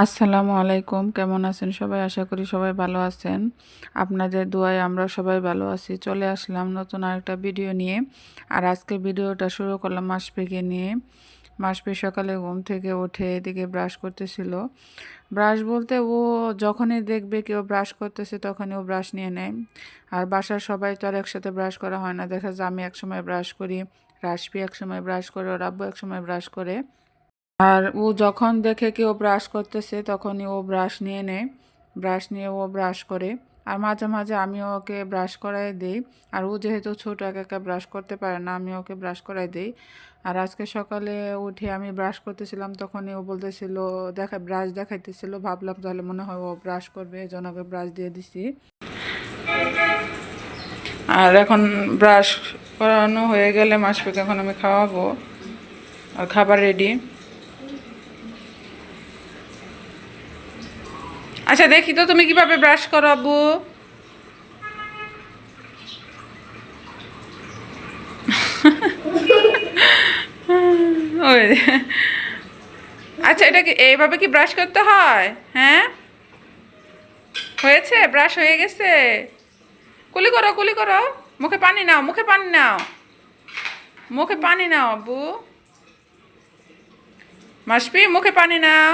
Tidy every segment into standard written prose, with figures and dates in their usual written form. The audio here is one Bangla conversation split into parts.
আসসালামু আলাইকুম, কেমন আছেন সবাই? আশা করি সবাই ভালো আছেন। আপনাদের দোয়ায় আমরা সবাই ভালো আছি। চলে আসলাম নতুন আরেকটা ভিডিও নিয়ে। আর আজকে ভিডিওটা শুরু করলাম মাসফিকে নিয়ে। মাসফি সকালে ঘুম থেকে উঠে এদিকে ব্রাশ করতেছিল। ব্রাশ বলতে ও যখনই দেখবে কেউ ব্রাশ করতেছে তখনই ও ব্রাশ নিয়ে নেয়। আর বাসার সবাই তো আর একসাথে ব্রাশ করা হয় না। দেখা যায় আমি একসময় ব্রাশ করি, রাশফি একসময় ব্রাশ করে, ওর আব্বু একসময় ব্রাশ করে। আর ও যখন দেখে কেউ ব্রাশ করতেছে তখনই ও ব্রাশ নিয়ে নেয়, ব্রাশ নিয়ে ও ব্রাশ করে। আর মাঝে মাঝে আমি ওকে ব্রাশ করাই দিই। আর ও যেহেতু ছোটো একা একা ব্রাশ করতে পারে না, আমি ওকে ব্রাশ করাই দিই। আর আজকে সকালে উঠে আমি ব্রাশ করতেছিলাম, তখনই ও বলতেছিল, ব্রাশ দেখাইতেছিল। ভাবলাম তাহলে মনে হয় ও ব্রাশ করবে, এই জন্য ওকে ব্রাশ দিয়ে দিছি। আর এখন ব্রাশ করানো হয়ে গেলে মাসফিকে এখন আমি খাওয়াবো। আর খাবার রেডি। আচ্ছা, দেখি তো তুমি কিভাবে ব্রাশ করো আব্বু। ওই, আচ্ছা, এটা কি এইভাবে কি ব্রাশ করতে হয়? হ্যাঁ, হয়েছে, ব্রাশ হয়ে গেছে। কুলি করো, কুলি করো। মুখে পানি নাও, মুখে পানি নাও, মুখে পানি নাও আব্বু। মাসপি, মুখে পানি নাও।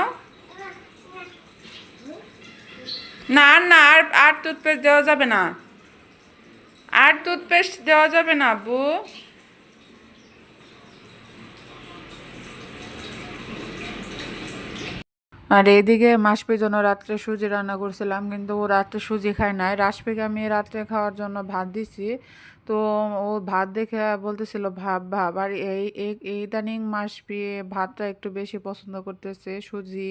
না আর না, আর টুথপেস্ট দেওয়া যাবে না। আর টুথপেস্ট দেওয়া যাবে না আব্বু। আর এইদিকে মাসপির জন্য রাত্রে সুজি রান্না করছিলাম, কিন্তু ও রাত্রে সুজি খায় নাই। রাসপিকে আমি রাত্রে খাওয়ার জন্য ভাত দিছি। তো ও ভাত দেখে বলতেছিল ভাব ভাব। আর এই ইদানিং মাসপি ভাতটা একটু বেশি পছন্দ করতেছে, সুজি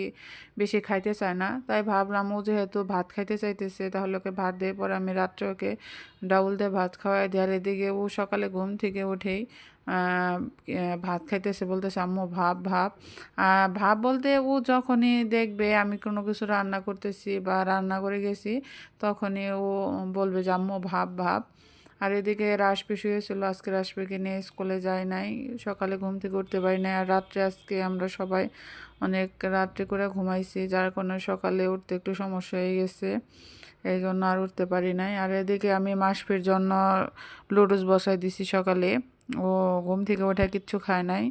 বেশি খাইতে চায় না। তাই ভাবলাম ও যেহেতু ভাত খাইতে চাইতেছে তাহলে ওকে ভাত দিয়ে পরে আমি রাত্রে ওকে ডাউল দিয়ে ভাত খাওয়াই দিই। আর এদিকে ও সকালে ঘুম থেকে উঠেই ভাত খাইতেছে, বলতেছে আম্মু ভাব ভাব। ভাব বলতে ও যখনই দেখবে আমি কোনো কিছু রান্না করতেছি বা রান্না করে গেছি, তখনই ও বলবে যে আম্মু ভাব ভাব। আর এদিকে রাসপি শুয়েছিল, আজকে রাসপিকে নিয়ে স্কুলে যায় নাই, সকালে ঘুম থেকে উঠতে পারি নাই। আর রাত্রে আজকে আমরা সবাই অনেক রাত্রে করে ঘুমাইছি, যার কারণে সকালে উঠতে একটু সমস্যা হয়ে গেছে, এই জন্য আর উঠতে পারি নাই। আর এদিকে আমি মাসফির জন্য লুডুস বসাই দিছি সকালে। ও ঘুম থেকে উঠে কিচ্ছু খায় নাই,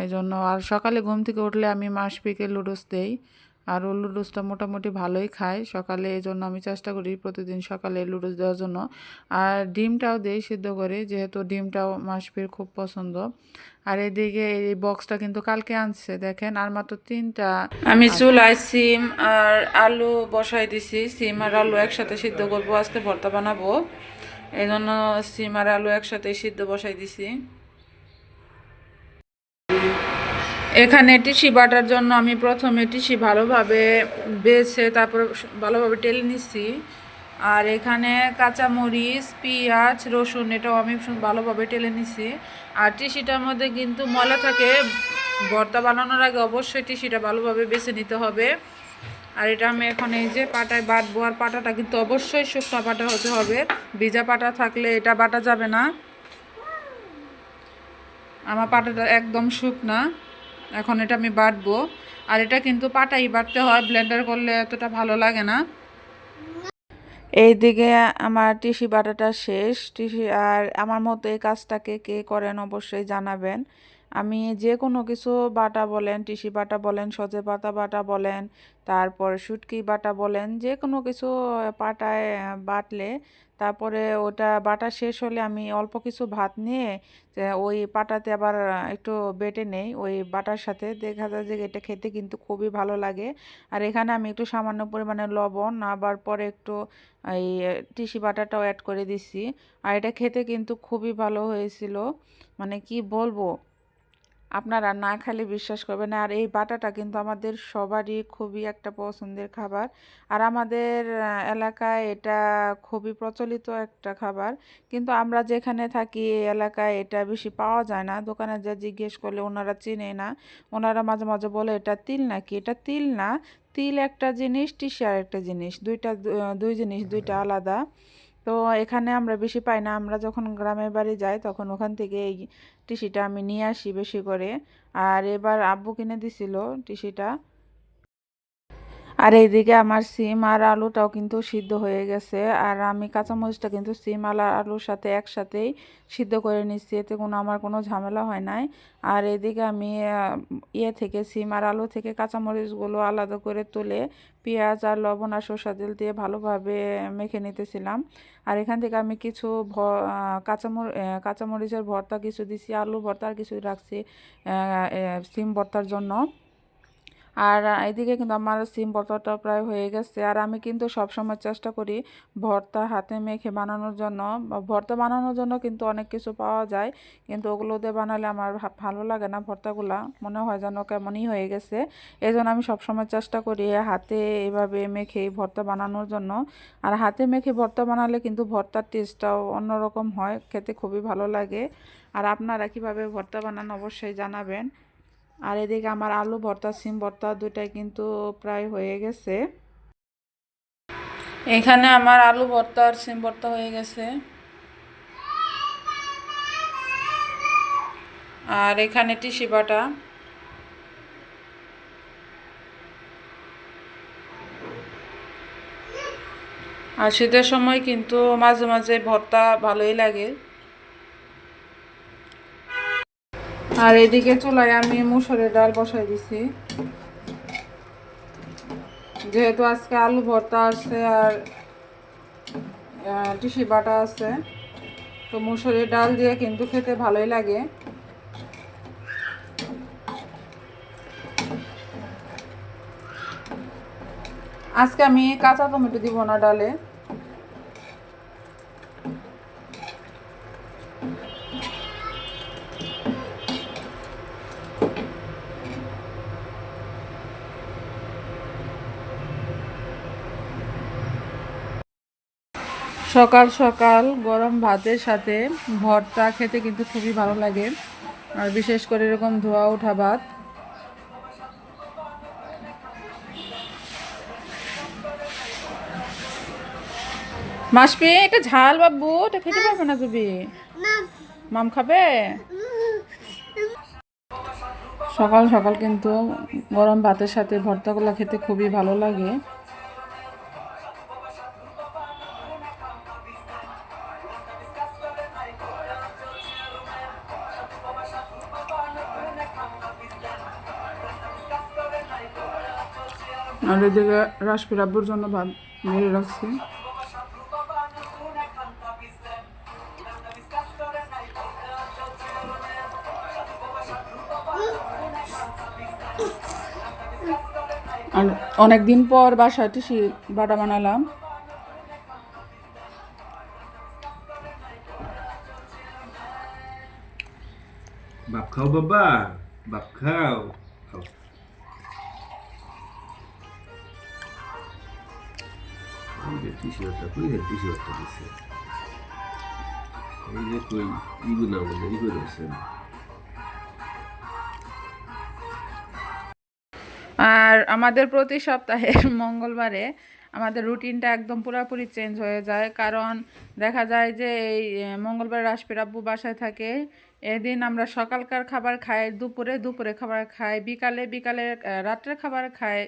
এই জন্য। আর সকালে ঘুম থেকে উঠলে আমি মাসফিকে লুডুস দেই। আর ও লুডুসটা মোটামুটি ভালোই খায় সকালে, এই জন্য আমি চেষ্টা করি প্রতিদিন সকালে লুডুস দেওয়ার জন্য। আর ডিমটাও দেই সিদ্ধ করে, যেহেতু ডিমটাও মাসফির খুব পছন্দ। আর এদিকে এই বক্সটা কিন্তু কালকে আনছে, দেখেন, আর মাত্র 3টা। আমি চুলায় সিম আর আলু বসাই দিছি। সিম আর আলু একসাথে সিদ্ধ করবো, আজকে ভর্তা বানাবো, এই জন্য সিম আর আলু একসাথে সিদ্ধ বসাই দিছি। এখানে টিসি বাটার জন্য আমি প্রথমে টিসি ভালোভাবে বেছে তারপর ভালোভাবে টেলে নিচ্ছি। আর এখানে কাঁচামরিচ, পেঁয়াজ, রসুন এটাও আমি ভালোভাবে টেলে নিছি। আর টিসিটার মধ্যে কিন্তু ময়লা থাকে, ভর্তা বানানোর আগে অবশ্যই টিসিটা ভালোভাবে বেছে নিতে হবে। আর এটা আমি এখন এই যে পাটায় বাটবো। আর পাটাটা কিন্তু অবশ্যই শুকনো পাটা হতে হবে, ভিজা পাটা থাকলে এটা বাটা যাবে না। আমার পাটাটা একদম শুকনা, এখন এটা আমি বাটবো। আর এটা কিন্তু পাটাই বাটতে হয়, ব্লেন্ডার করলে এতটা ভালো লাগে না। এইদিকে আমার টিসি বাটাটা শেষ। টিসি, আর আমার মতো এই কাজটাকে কে করেন অবশ্যই জানাবেন। আমি যে কোনো কিছু বাটা বলেন, টিসি বাটা বলেন, সজে পাতা বাটা বলেন, তারপর শুটকি বাটা বলেন, যে কোনো কিছু পাটায় বাটলে তারপরে ওটা বাটা শেষ হলে আমি অল্প কিছু ভাত নিয়ে ওই পাটাতে আবার একটু বেটে নেই ওই বাটার সাথে, দেখা যায় যে এটা খেতে কিন্তু খুবই ভালো লাগে। আর এখানে আমি একটু সামান্য পরিমাণে লবণ, আবার পরে একটু এই টিসি বাটাটাও অ্যাড করে দিছি। আর এটা খেতে কিন্তু খুবই ভালো হয়েছিল, মানে কি বলবো, আপনারা না খেলে বিশ্বাস করবেন না। আর এই বাটাটা কিন্তু আমাদের সবারই খুবই একটা পছন্দের খাবার। আর আমাদের এলাকায় এটা খুবই প্রচলিত একটা খাবার, কিন্তু আমরা যেখানে থাকি এই এলাকায় এটা বেশি পাওয়া যায় না। দোকানে যা জিজ্ঞেস করলে ওনারা চিনে না, ওনারা মাঝে মাঝে বলে এটা তিল নাকি। এটা তিল না, তিল একটা জিনিস, টিসি আর একটা জিনিস, দুই জিনিস, দুইটা আলাদা। তো এখানে আমরা বেশি পাই না, আমরা যখন গ্রামের বাড়ি যাই তখন ওখান থেকে এই টিসিটা আমি নিয়ে আসি বেশি করে। আর এবার আব্বু কিনে দিছিল টিসিটা। আর এইদিকে আমার সিম আর আলুটাও কিন্তু সিদ্ধ হয়ে গেছে। আর আমি কাঁচামরিচটা কিন্তু সিম আর আলুর সাথে একসাথেই সিদ্ধ করে নিচ্ছি, এতে আমার কোনো ঝামেলা হয় নাই। আর এদিকে আমি থেকে সিম আর আলু থেকে কাঁচামরিচগুলো আলাদা করে তুলে পেঁয়াজ আর লবণ আর সরষের তেল দিয়ে ভালোভাবে মেখে নিতেছিলাম। আর এখান থেকে আমি কিছু কাঁচামরিচের ভর্তা কিছু দিছি, আলু ভর্তা আর কিছু রাখছি সিম ভর্তার জন্য। আর এদিকে কিন্তু আমার সিম ভর্তাটা প্রায় হয়ে গেছে। আর আমি কিন্তু সবসময় চেষ্টা করি ভর্তা হাতে মেখে বানানোর জন্য। ভর্তা বানানোর জন্য কিন্তু অনেক কিছু পাওয়া যায়, কিন্তু ওগুলোতে বানালে আমার ভালো লাগে না, ভর্তাগুলা মনে হয় যেন কেমনই হয়ে গেছে। এই জন্য আমি সবসময় চেষ্টা করি হাতে এভাবে মেখে ভর্তা বানানোর জন্য। আর হাতে মেখে ভর্তা বানালে কিন্তু ভর্তার টেস্টটাও অন্যরকম হয়, খেতে খুবই ভালো লাগে। আর আপনারা কীভাবে ভর্তা বানান অবশ্যই জানাবেন। আর এদিকে আমার আলু ভর্তা সিম ভর্তা দুটাই কিন্তু প্রায় হয়ে গেছে। এখানে আমার আলু ভর্তা আর সিম ভর্তা হয়ে গেছে। আর এখানে টিসি বাটা। আর শীতের সময় কিন্তু মাঝে মাঝে ভর্তা ভালোই লাগে। আর এদিকে চুলায় আমি মুসুরের ডাল বসাই দিছি, যেহেতু আজকে আলু ভর্তা আছে আর টিসি বাটা আছে, তো মুসুরের ডাল দিয়ে কিন্তু খেতে ভালোই লাগে। আজকে আমি কাঁচা টমেটো দিব না ডালে। সকাল সকাল গরম ভাতের সাথে ভর্তা খেতে কিন্তু খুবই ভালো লাগে, আর বিশেষ করে এরকম ধোয়া ওঠা ভাত। মাসপি এটা ঝাল বাবু, এটা খেতে পারবে না তুমি। মাম খাবে। সকাল সকাল কিন্তু গরম ভাতের সাথে ভর্তাগুলো খেতে খুবই ভালো লাগে। আর এদিকে রাসপির আব্বুর জন্য ভাত বেড়ে রাখছি। আর অনেকদিন পর বাসায় টিসি বাটা বানালাম। বাপ খাও বাবা, বাপ খাও খাও। টি-শার্টটা কই রে, টি-শার্টটা দিছে এই যে কই ইগু না বলে ইগু রয়েছে। আর আমাদের প্রতি সপ্তাহের মঙ্গলবারে আমাদের রুটিনটা একদম পুরোপুরি চেঞ্জ হয়ে যায়, কারণ দেখা যায় যে এই মঙ্গলবার রাসপির আব্বু বাসায় থাকে। এদিন আমরা সকালকার খাবার খাই, দুপুরে দুপুরে খাবার খাই, বিকালে বিকালে রাত্রের খাবার খাই।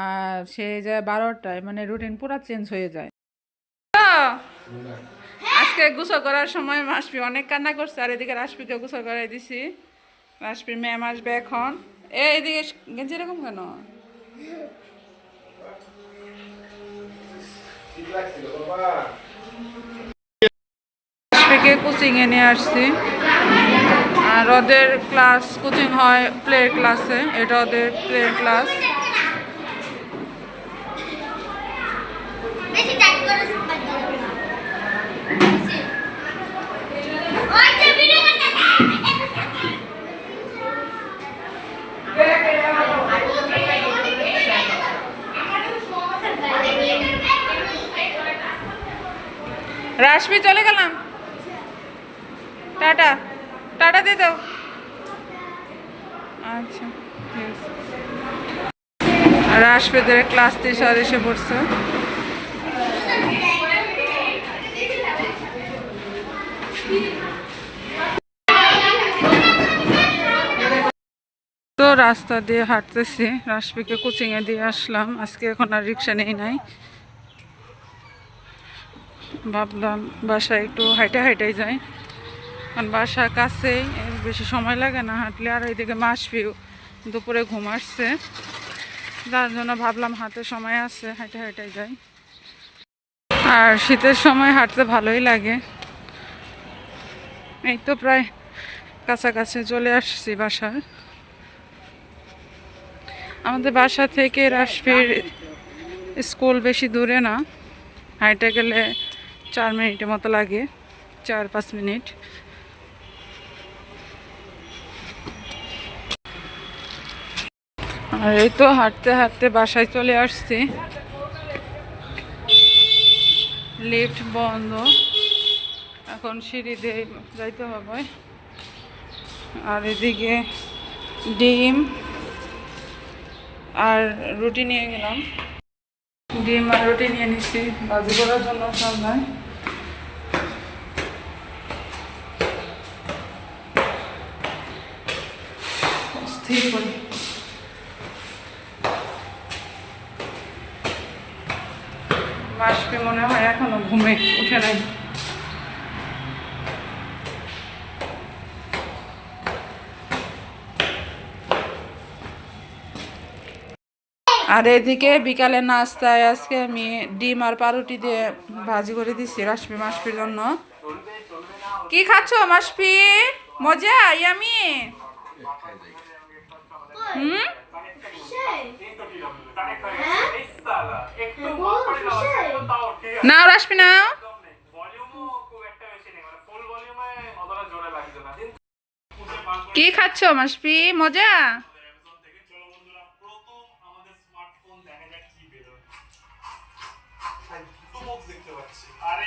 আর সে যায় 12টায়, মানে রুটিন পুরো চেঞ্জ হয়ে যায়। আজকে গোসল করার সময় রাসপি অনেক কান্না করছে, আর এদিকে রাসপিকে গোসল করাই দিছি। রাসপির ম্যাম আসবে এখন। এইদিকে গেঞ্জি এরকম কেন? রাসপিকে কোচিংয়ে নিয়ে আসছি, আর ওদের ক্লাস কোচিং হয় প্লে ক্লাসে, এটা ওদের প্লে ক্লাস। রাসপি চলে গেলাম, টাটা টাটা দিয়ে দাও। আচ্ছা ঠিক আছে। রাসপিদের ক্লাস টিচার এসে পড়ছে। তো তো রাস্তা দিয়ে হাঁটতেছি, রাশপিকে কোচিংয়ে দিয়ে আসলাম। আজকে এখন আর রিক্সা নেই নাই, ভাবলাম বাসায় একটু হাইটে হাইটাই যাই, কারণ বাসা কাছেই, বেশি সময় লাগে না হাঁটলে। আর ওইদিকে মাসফিও দুপুরে ঘুম আসছে, যার জন্য ভাবলাম হাতে সময় আছে, হাইটে হাইটাই যাই। আর শীতের সময় হাঁটতে ভালোই লাগে। এই তো প্রায় কাছাকাছি চলে আসছি বাসার। আমাদের বাসা থেকে রাশপির স্কুল বেশি দূরে না, হাইটে গেলে 4 মিনিটের মতো লাগে, 4-5 মিনিট। আর এই তো হাঁটতে হাঁটতে বাসায় চলে আসছি। লিফট বন্ধ, এখন সিঁড়ি দিয়ে যাইতে হবে। আর এদিকে ডিম আর রুটি নিয়ে গেলাম, ডিম আর রুটি নিয়ে নিচ্ছি ভাজি করার জন্য সন্ধ্যায়। স্থির করি। মাসপি মনে হয় এখনো ঘুমে উঠে নাই। আর এদিকে বিকালে নাস্তায় আজকে আমি ডিম আর পাউরুটি দিয়ে ভাজি করে দিচ্ছি রাশপি মাসপির জন্য। কি খাচ্ছ মাসপি? মজা ইয়ামি? হুম, নাও রাশপি নাও। কি খাচ্ছ মাসপি? মজা? আরে